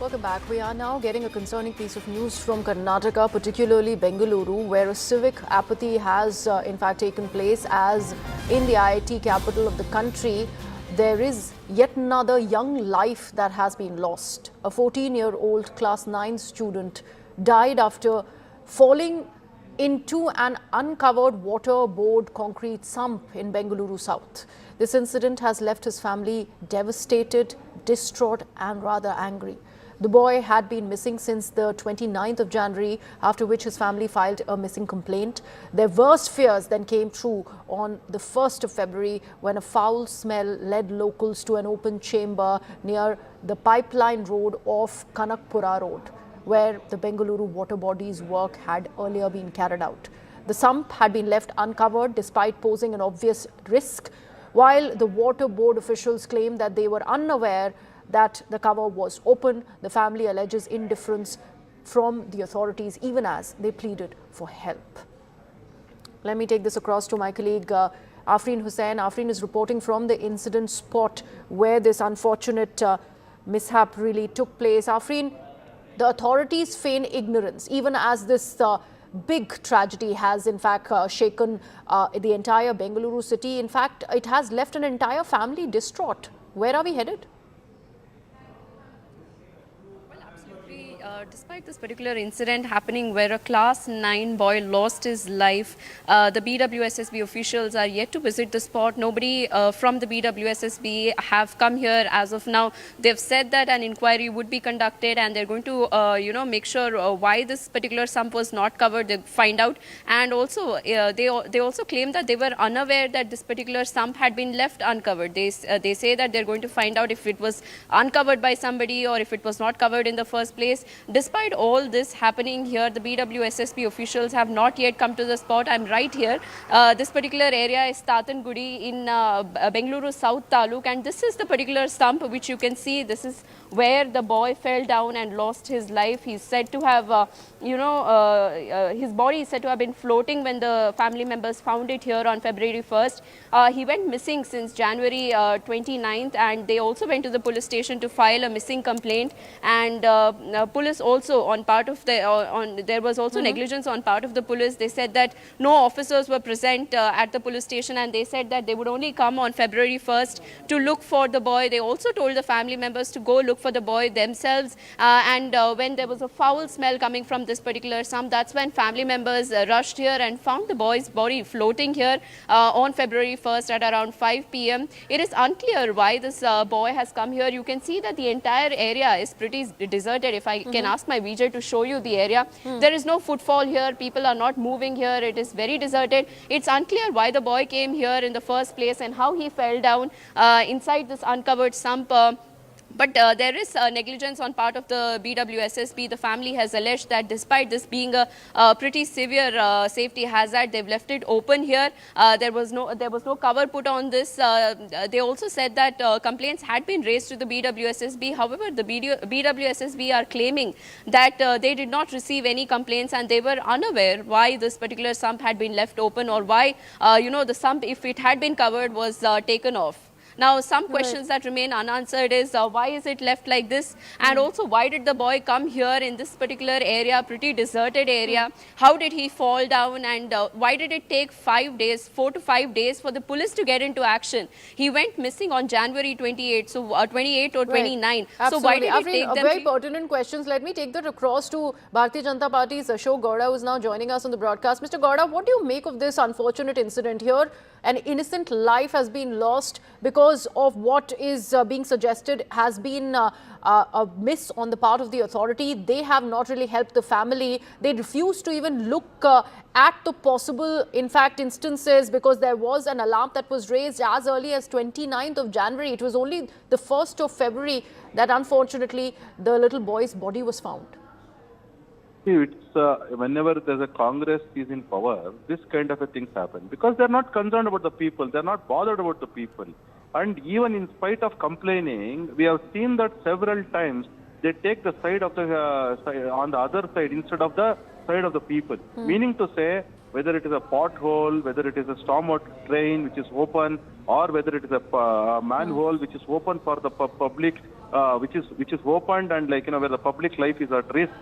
Welcome back. We are now getting a concerning piece of news from Karnataka, particularly Bengaluru, where a civic apathy has in fact taken place, as in the IIT capital of the country, there is yet another young life that has been lost. A 14-year-old class 9 student died after falling into an uncovered waterboard concrete sump in Bengaluru South. This incident has left his family devastated, distraught and rather angry. The boy had been missing since the 29th of January, after which his family filed a missing complaint. Their worst fears then came true on the 1st of February when a foul smell led locals to an open chamber near the pipeline road of Kanakpura Road, where the Bengaluru water body's work had earlier been carried out. The sump had been left uncovered despite posing an obvious risk, while the water board officials claimed that they were unaware that the cover was open. The family alleges indifference from the authorities even as they pleaded for help. Let me take this across to my colleague Afreen Hussain. Afreen is reporting from the incident spot where this unfortunate mishap really took place. Afreen, the authorities feign ignorance even as this big tragedy has in fact shaken the entire Bengaluru city. In fact, it has left an entire family distraught. Where are we headed? Despite this particular incident happening where a class 9 boy lost his life, the BWSSB officials are yet to visit the spot. Nobody from the BWSSB have come here as of now. They've said that an inquiry would be conducted and they're going to, make sure why this particular sump was not covered. They'll find out. And also, they also claim that they were unaware that this particular sump had been left uncovered. They say that they're going to find out if it was uncovered by somebody or if it was not covered in the first place. Despite all this happening here, the BWSSB officials have not yet come to the spot. I'm right here. This particular area is Tatangudi in Bengaluru South Taluk, and this is the particular stump which you can see. This is where the boy fell down and lost his life. He's said to have, his body is said to have been floating when the family members found it here on February 1st. He went missing since January 29th, and they also went to the police station to file a missing complaint. And police also on part of the there was also negligence on part of the police. They said that no officers were present at the police station, and they said that they would only come on February 1st to look for the boy. They also told the family members to go look for the boy themselves, and when there was a foul smell coming from this particular sump, that's when family members rushed here and found the boy's body floating here on February 1st at around 5 p.m. It is unclear why this boy has come here. You can see that the entire area is pretty deserted. If I can ask my VJ to show you the area, there is no footfall here. People are not moving here. It is very deserted. It's unclear why the boy came here in the first place and how he fell down inside this uncovered sump. But there is negligence on part of the BWSSB. The family has alleged that despite this being a pretty severe safety hazard, they've left it open here. There was no cover put on this. They also said that complaints had been raised to the BWSSB. However, the BWSSB are claiming that they did not receive any complaints and they were unaware why this particular sump had been left open, or why the sump, if it had been covered, was taken off. Now, some questions that remain unanswered is why is it left like this? And also, why did the boy come here in this particular area, pretty deserted area? How did he fall down? And why did it take 5 days, 4 to 5 days for the police to get into action? He went missing on January 28, so 28 or 29. Absolutely. So why did it take them? Very pertinent questions. Let me take that across to Bharatiya Janata Party's Ashok Gowda, who is now joining us on the broadcast. Mr. Gowda, what do you make of this unfortunate incident here? An innocent life has been lost because of what is being suggested has been a miss on the part of the authority. They have not really helped the family. They refuse to even look at the possible, in fact, instances, because there was an alarm that was raised as early as 29th of January. It was only the 1st of February that unfortunately the little boy's body was found. It's whenever there's a Congress is in power, this kind of a things happen because they're not concerned about the people, they're not bothered about the people. And even in spite of complaining, we have seen that several times they take the side of the on the other side instead of the side of the people. Meaning to say, whether it is a pothole, whether it is a stormwater drain which is open, or whether it is a manhole which is open for the public, which is opened and like where the public life is at risk,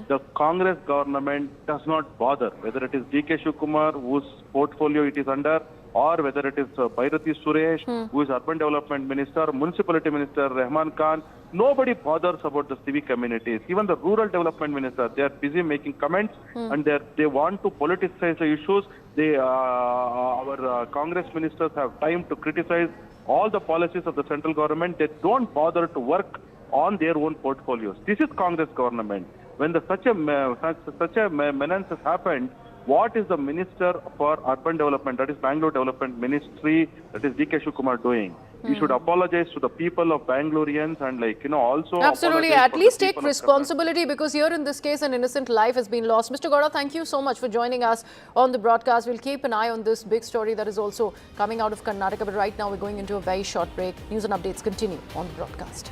the Congress government does not bother, whether it is D.K. Shivakumar, whose portfolio it is under, or whether it is Bhairathi Suresh, who is Urban Development Minister, Municipality Minister Rahman Khan. Nobody bothers about the civic communities. Even the Rural Development Minister, they are busy making comments and they want to politicize the issues. Our Congress ministers have time to criticize all the policies of the central government. They don't bother to work on their own portfolios. This is Congress government. When such a menace has happened, what is the Minister for Urban Development, that is Bangalore Development Ministry, that is D.K. Shivakumar doing? He should apologize to the people of Bangaloreans and also absolutely, apologize at for least the take people of responsibility, because here in this case an innocent life has been lost. Mr. Gowda, thank you so much for joining us on the broadcast. We'll keep an eye on this big story that is also coming out of Karnataka, but right now we're going into a very short break. News and updates continue on the broadcast.